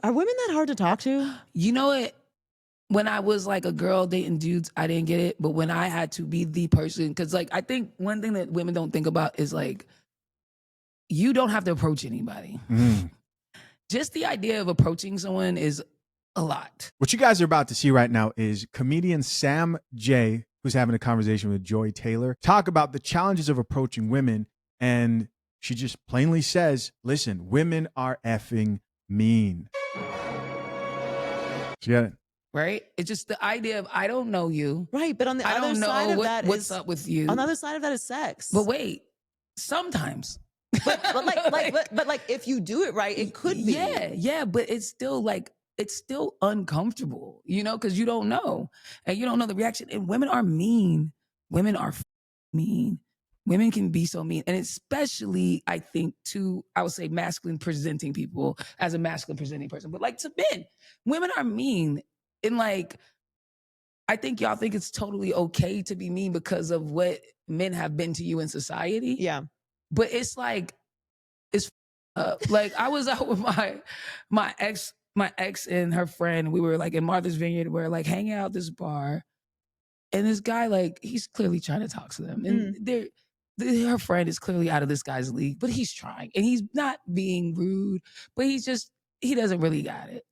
Are women that hard to talk to? You know what? When I was like a girl dating dudes, I didn't get it. But when I had to be the person, because like I think one thing that women don't think about is like you don't have to approach anybody. Just the idea of approaching someone is a lot. What you guys are about to see right now is comedian Sam J, who's having a conversation with Joy Taylor, talk about the challenges of approaching women. And she just plainly says, listen, women are effing mean. So yeah. Right? It's just the idea of I don't know you. Right, but on the other side of that what's up with you. On the other side of that is sex. But wait, sometimes. but like if you do it right, it could be. Yeah, but it's still like it's still uncomfortable, you know, because you don't know. And you don't know the reaction. And women are mean. Women are mean. Women can be so mean. And especially, I think, to, I would say, masculine presenting people as a masculine presenting person. But like to men, women are mean. And like, I think y'all think it's totally okay to be mean because of what men have been to you in society. Yeah. But it's like, it's like I was out with my ex and her friend. We were like in Martha's Vineyard. We're like hanging out at this bar. And this guy, like, he's clearly trying to talk to them. And her friend is clearly out of this guy's league, but he's trying. And he's not being rude, but he doesn't really got it.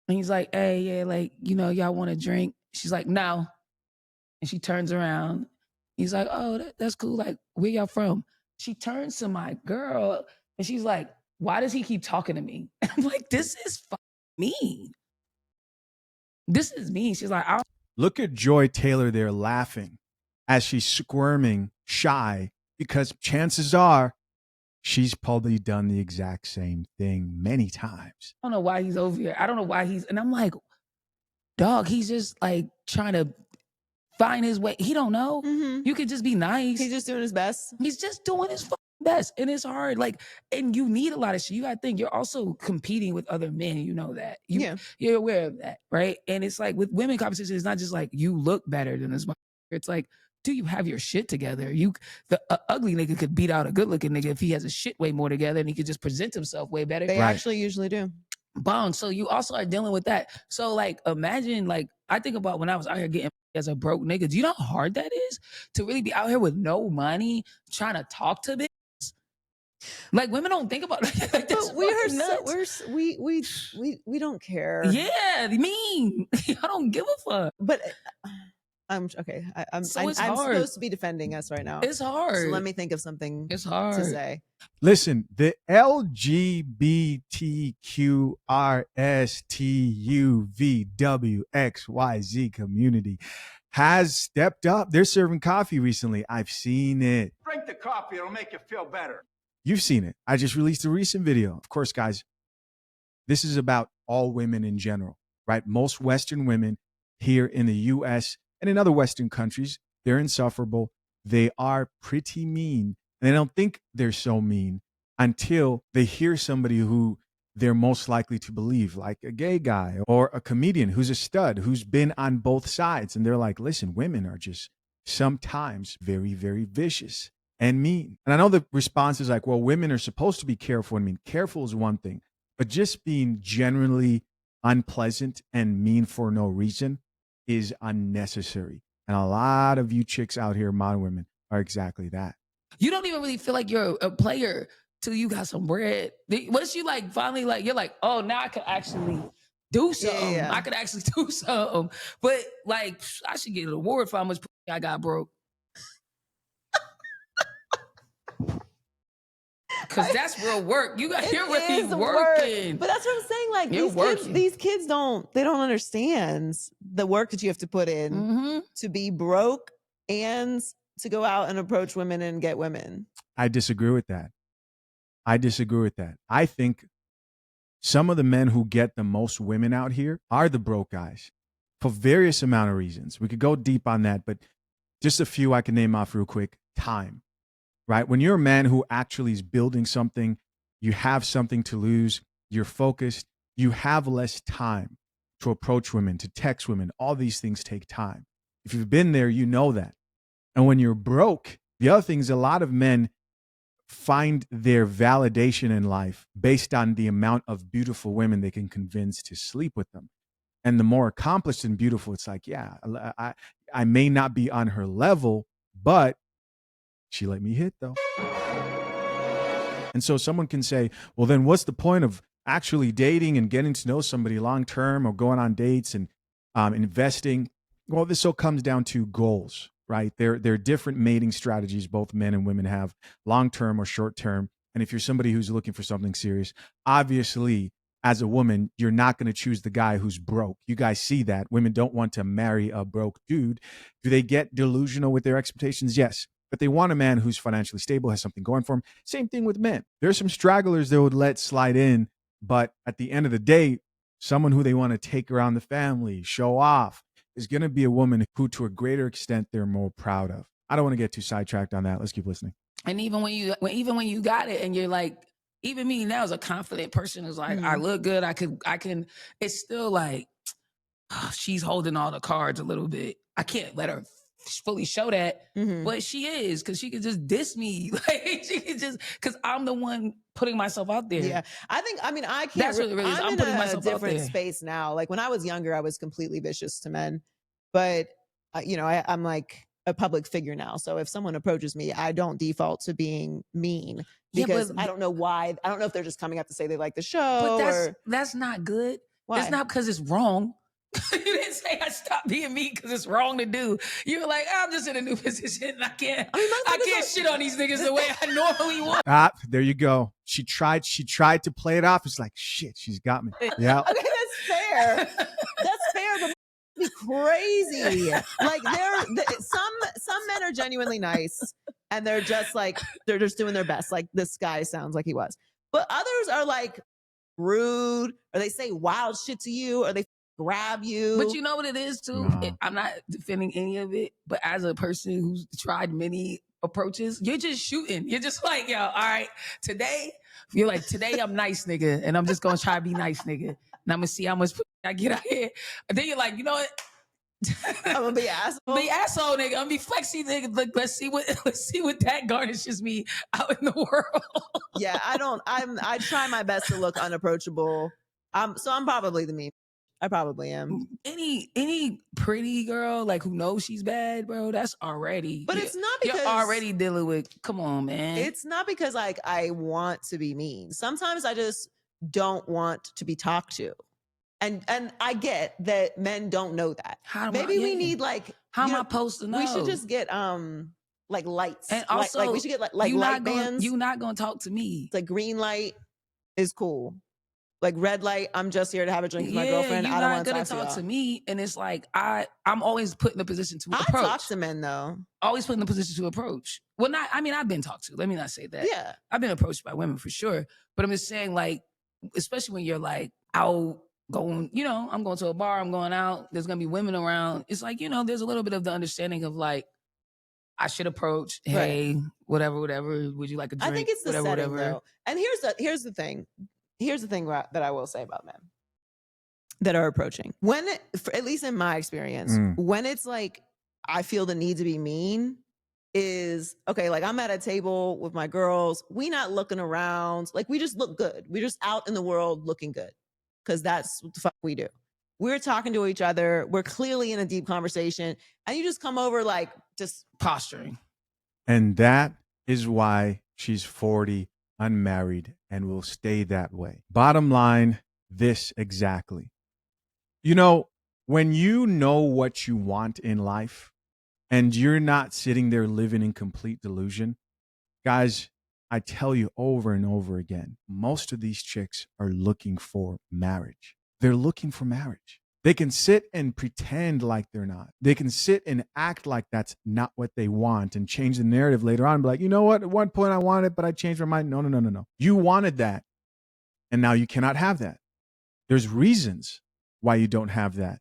And he's like, hey, yeah, like, you know, y'all want a drink? She's like, no. And she turns around. He's like, oh, that's cool. Like, where y'all from? She turns to my girl and she's like, why does he keep talking to me? I'm like, this is mean. This is mean. She's like, look at Joy Taylor there laughing as she's squirming, shy, because chances are she's probably done the exact same thing many times. I don't know why he's over here. I don't know why and I'm like, dog, he's just like trying to find his way. He don't know. You could just be nice. He's just doing his best. He's just doing his best. And it's hard. Like, and you need a lot of shit. You gotta think you're also competing with other men. You know that. You're aware of that, right? And it's like with women competition, it's not just like you look better than this. It's like, do you have your shit together? The ugly nigga could beat out a good looking nigga if he has his shit way more together and he could just present himself way better. They actually usually do. Bong. So you also are dealing with that. So like, imagine, like, I think about when I was out here getting as a broke nigga. Do you know how hard that is to really be out here with no money trying to talk to bitches? Like, women don't think about like, but we don't care. Yeah, mean. I don't give a fuck. But I'm okay. I'm supposed to be defending us right now. It's hard. So let me think of something. It's hard to say. Listen, the LGBTQRSTUVWXYZ community has stepped up. They're serving coffee recently. I've seen it. Drink the coffee. It'll make you feel better. You've seen it. I just released a recent video. Of course, guys, this is about all women in general, right? Most Western women here in the U.S. and in other Western countries, they're insufferable. They are pretty mean. And they don't think they're so mean until they hear somebody who they're most likely to believe, like a gay guy or a comedian who's a stud, who's been on both sides. And they're like, listen, women are just sometimes very, very vicious and mean. And I know the response is like, well, women are supposed to be careful. I mean, careful is one thing, but just being generally unpleasant and mean for no reason is unnecessary. And a lot of you chicks out here, modern women, are exactly that. You don't even really feel like you're a player till you got some bread. Once you like finally like, you're like, oh, now I could actually do something. Yeah. I could actually do something. But like, I should get an award for how much I got broke. Because that's real work. You're really working. But that's what I'm saying. Like these kids don't understand the work that you have to put in to be broke and to go out and approach women and get women. I disagree with that. I think some of the men who get the most women out here are the broke guys for various amount of reasons. We could go deep on that, but just a few I can name off real quick. Time. Right? When you're a man who actually is building something, you have something to lose, you're focused, you have less time to approach women, to text women. All these things take time. If you've been there, you know that. And when you're broke, the other thing is a lot of men find their validation in life based on the amount of beautiful women they can convince to sleep with them. And the more accomplished and beautiful, it's like, yeah, I may not be on her level, but she let me hit though. And so someone can say, well, then what's the point of actually dating and getting to know somebody long term or going on dates and investing? Well, this all comes down to goals, right? There are different mating strategies both men and women have, long term or short term. And if you're somebody who's looking for something serious, obviously, as a woman, you're not going to choose the guy who's broke. You guys see that. Women don't want to marry a broke dude. Do they get delusional with their expectations? Yes. But they want a man who's financially stable, has something going for him. Same thing with men. There's some stragglers they would let slide in, but at the end of the day, someone who they want to take around the family, show off, is going to be a woman who, to a greater extent, they're more proud of. I don't want to get too sidetracked on that. Let's keep listening. And even when you got it, and you're like, even me now as a confident person who's like, I look good, I can. It's still like, she's holding all the cards a little bit. I can't let her fully show that, but she is, because she could just diss me. Like, she could just, because I'm the one putting myself out there. Yeah, I can't. That's what it really is. I'm putting in myself a different out there. space now. Like when I was younger, I was completely vicious to men, but I'm like a public figure now. So if someone approaches me, I don't default to being mean because I don't know why. I don't know if they're just coming up to say they like the show. But that's not good. Why? It's not because it's wrong. You didn't say I stopped being mean because it's wrong to do. You were like, I'm just in a new position and I can't shit on these niggas the way I normally would. There you go. She tried to play it off. It's like, shit, she's got me. Yeah. Okay, that's fair. That's fair, but be crazy. Like some men are genuinely nice and they're just doing their best. Like this guy sounds like he was. But others are like rude, or they say wild shit to you, or they grab you. But you know what it is too? I'm not defending any of it, but as a person who's tried many approaches, you're just shooting. You're just like, yo, all right, today I'm nice, nigga, and I'm just gonna try to be nice, nigga, and I'm gonna see how much I get out here. And then you're like, you know what? I'm gonna be asshole. Be asshole, nigga. I'm gonna be flexy, nigga. Like, let's see what that garnishes me out in the world. Yeah, I try my best to look unapproachable. So I'm probably the mean. I probably am. Any pretty girl like who knows she's bad, bro, that's already. But it's not because you're already dealing with. Come on, man. It's not because like I want to be mean. Sometimes I just don't want to be talked to, and I get that men don't know that. Maybe we need like. How am I supposed to know? We should just get like lights, and also like we should get like light bands. You're not gonna talk to me. It's like green light is cool. Like red light, I'm just here to have a drink with my girlfriend. I don't want to talk to me. And it's like I'm always put in a position to approach. I talk to men though. Always put in a position to approach. Well, I've been talked to. Let me not say that. Yeah. I've been approached by women for sure. But I'm just saying, like, especially when you're like out going, I'm going to a bar, I'm going out, there's gonna be women around. It's like, there's a little bit of the understanding of like, I should approach, hey, whatever, would you like a drink? I think it's the setting though. And here's the thing. Here's the thing that I will say about men that are approaching. At least in my experience, when it's like, I feel the need to be mean is, okay, like I'm at a table with my girls. We not looking around. Like we just look good. We're just out in the world looking good because that's what the fuck we do. We're talking to each other. We're clearly in a deep conversation. And you just come over like just posturing. And that is why she's 40, unmarried, and will stay that way. Bottom line, this exactly. When you know what you want in life and you're not sitting there living in complete delusion, guys, I tell you over and over again, most of these chicks are looking for marriage. They're looking for marriage. They can sit and pretend like they're not. They can sit and act like that's not what they want and change the narrative later on. Be like, you know what? At one point I wanted it, but I changed my mind. No. You wanted that. And now you cannot have that. There's reasons why you don't have that.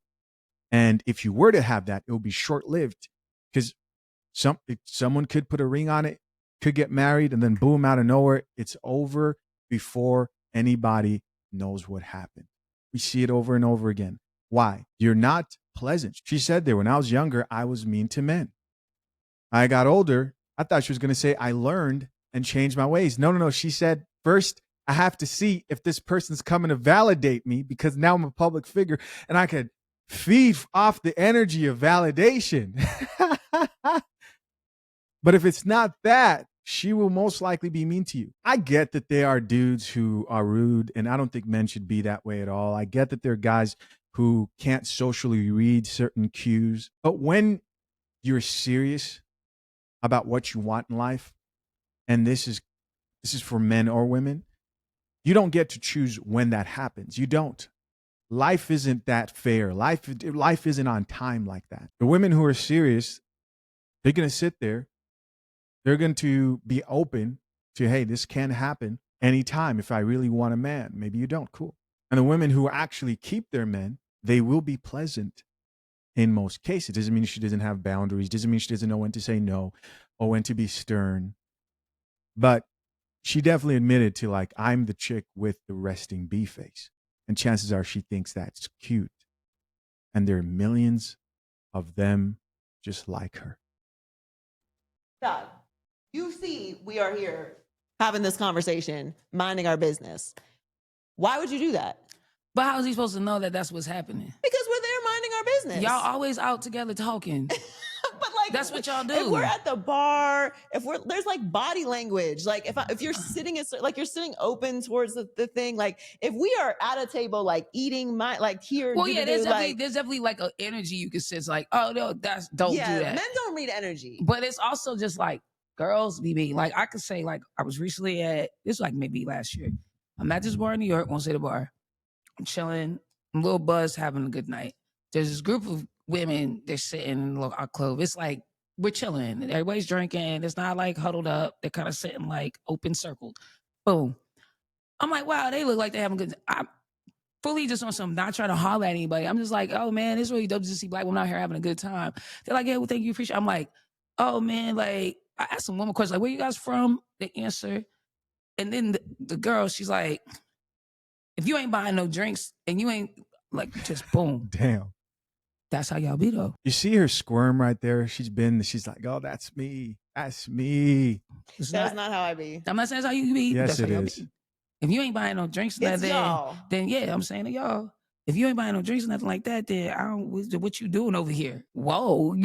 And if you were to have that, it will be short-lived because someone could put a ring on it, could get married, and then boom, out of nowhere, it's over before anybody knows what happened. We see it over and over again. Why? You're not pleasant. She said there, when I was younger, I was mean to men. I got older. I thought she was going to say, I learned and change my ways. No. She said, first, I have to see if this person's coming to validate me because now I'm a public figure and I could feed off the energy of validation. But if it's not that, she will most likely be mean to you. I get that there are dudes who are rude, and I don't think men should be that way at all. I get that there are guys who can't socially read certain cues. But when you're serious about what you want in life, and this is for men or women, you don't get to choose when that happens. You don't. Life isn't that fair. Life isn't on time like that. The women who are serious, they're going to sit there. They're going to be open to, hey, this can happen anytime if I really want a man. Maybe you don't. Cool. And the women who actually keep their men, they will be pleasant in most cases. Doesn't mean she doesn't have boundaries. Doesn't mean she doesn't know when to say no or when to be stern. But she definitely admitted to, like, I'm the chick with the resting bee face. And chances are she thinks that's cute. And there are millions of them just like her. God, you see, we are here having this conversation, minding our business. Why would you do that? But how is he supposed to know that that's what's happening? Because we're there minding our business. Y'all always out together talking. But like, That's what y'all do. If we're at the bar, there's like body language. Like if you're sitting, like you're sitting open towards the thing. Like if we are at a table, like eating here. Well, yeah, there's definitely like an energy you can sense. Like, oh no, don't do that. Men don't read energy. But it's also just like girls be mean. Like I could say, like I was recently this like maybe last year. I'm at this bar in New York. Won't say the bar. I'm chilling. I'm a little buzzed, having a good night. There's this group of women. They're sitting in our club. It's like we're chilling. Everybody's drinking. It's not like huddled up. They're kind of sitting like open circled. Boom. I'm like, wow, they look like they're having a good. I'm fully just on some, not trying to holler at anybody. I'm just like, oh man, it's really dope to see black women out here having a good time. They're like, yeah, well, thank you, appreciate it. I'm like, oh man, like I asked them one more question, like, where you guys from? They answer. And then the girl, she's like, if you ain't buying no drinks and you ain't like, just boom. Damn. That's how y'all be though. You see her squirm right there. She's like, oh, that's me. That's me. That's not how I be. I'm not saying that's how you be. Yes, that's it how is. be. If you ain't buying no drinks, then yeah, I'm saying to y'all, if you ain't buying no drinks or nothing like that, then I don't. What you doing over here? Whoa,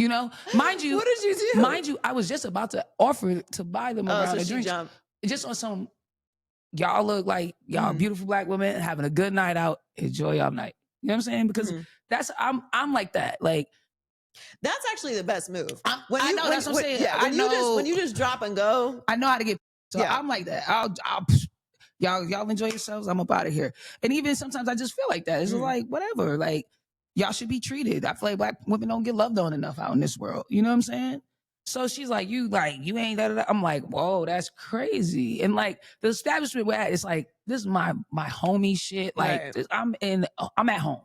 mind you. What did you do? Mind you, I was just about to offer to buy them a round of drinks. Jumped. Just on some. Y'all look like y'all beautiful black women having a good night out. Enjoy y'all night. You know what I'm saying? Because I'm like that. Like that's actually the best move. That's what I'm saying. Yeah, when you just drop and go. I know how to get. So I'm like that. I'll y'all enjoy yourselves. I'm up out of here. And even sometimes I just feel like that. It's like whatever. Like y'all should be treated. I feel like black women don't get loved on enough out in this world. You know what I'm saying? So she's like, you ain't that. I'm like, whoa, that's crazy. And like the establishment we're at, it's like, this is my homie shit. Like I'm at home.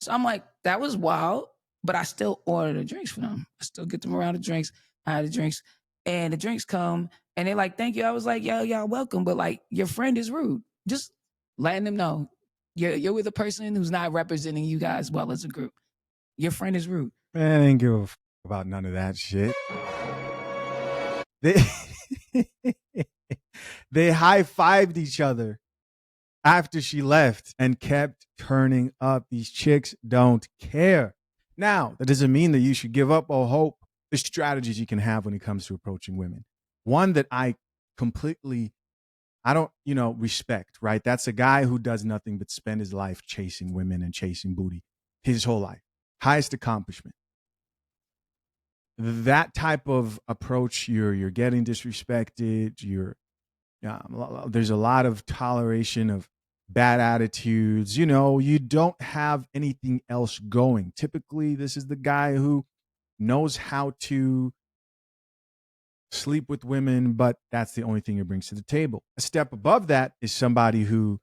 So I'm like, that was wild, but I still order the drinks for them. I still get them around the drinks. I had the drinks and the drinks come and they're like, thank you. I was like, yo, y'all welcome. But like your friend is rude. Just letting them know you're with a person who's not representing you guys well as a group. Your friend is rude. Man, I ain't give a f about none of that shit. They high-fived each other after she left and kept turning up. These chicks don't care. Now, that doesn't mean that you should give up all hope. There's strategies you can have when it comes to approaching women. One that I don't, respect, right? That's a guy who does nothing but spend his life chasing women and chasing booty his whole life. Highest accomplishment. That type of approach, you're getting disrespected. There's a lot of toleration of bad attitudes. You don't have anything else going. Typically, this is the guy who knows how to sleep with women, but that's the only thing he brings to the table. A step above that is somebody who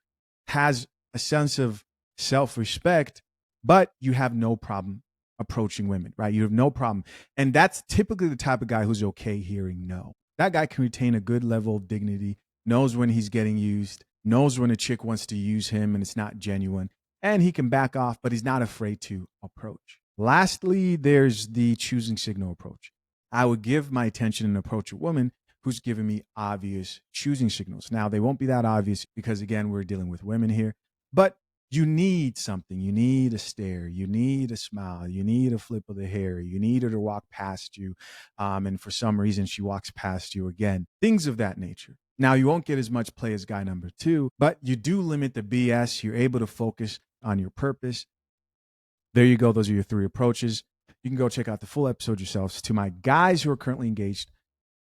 has a sense of self-respect, but you have no problem approaching women, right? You have no problem. And that's typically the type of guy who's okay hearing no. That guy can retain a good level of dignity, knows when he's getting used, knows when a chick wants to use him and it's not genuine, and he can back off, but he's not afraid to approach. Lastly, there's the choosing signal approach. I would give my attention and approach a woman who's giving me obvious choosing signals. Now, they won't be that obvious because, again, we're dealing with women here, but you need something. You need a stare. You need a smile. You need a flip of the hair. You need her to walk past you. And for some reason, she walks past you again. Things of that nature. Now, you won't get as much play as guy number 2, but you do limit the BS. You're able to focus on your purpose. There you go. Those are your 3 approaches. You can go check out the full episode yourselves. To my guys who are currently engaged,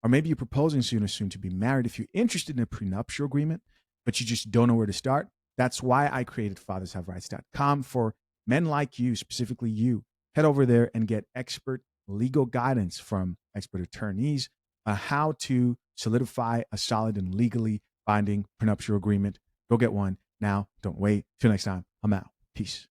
or maybe you're proposing soon or soon to be married, if you're interested in a prenuptial agreement, but you just don't know where to start, that's why I created fathershaverights.com for men like you, specifically you. Head over there and get expert legal guidance from expert attorneys on how to solidify a solid and legally binding prenuptial agreement. Go get one now. Don't wait. Till next time, I'm out. Peace.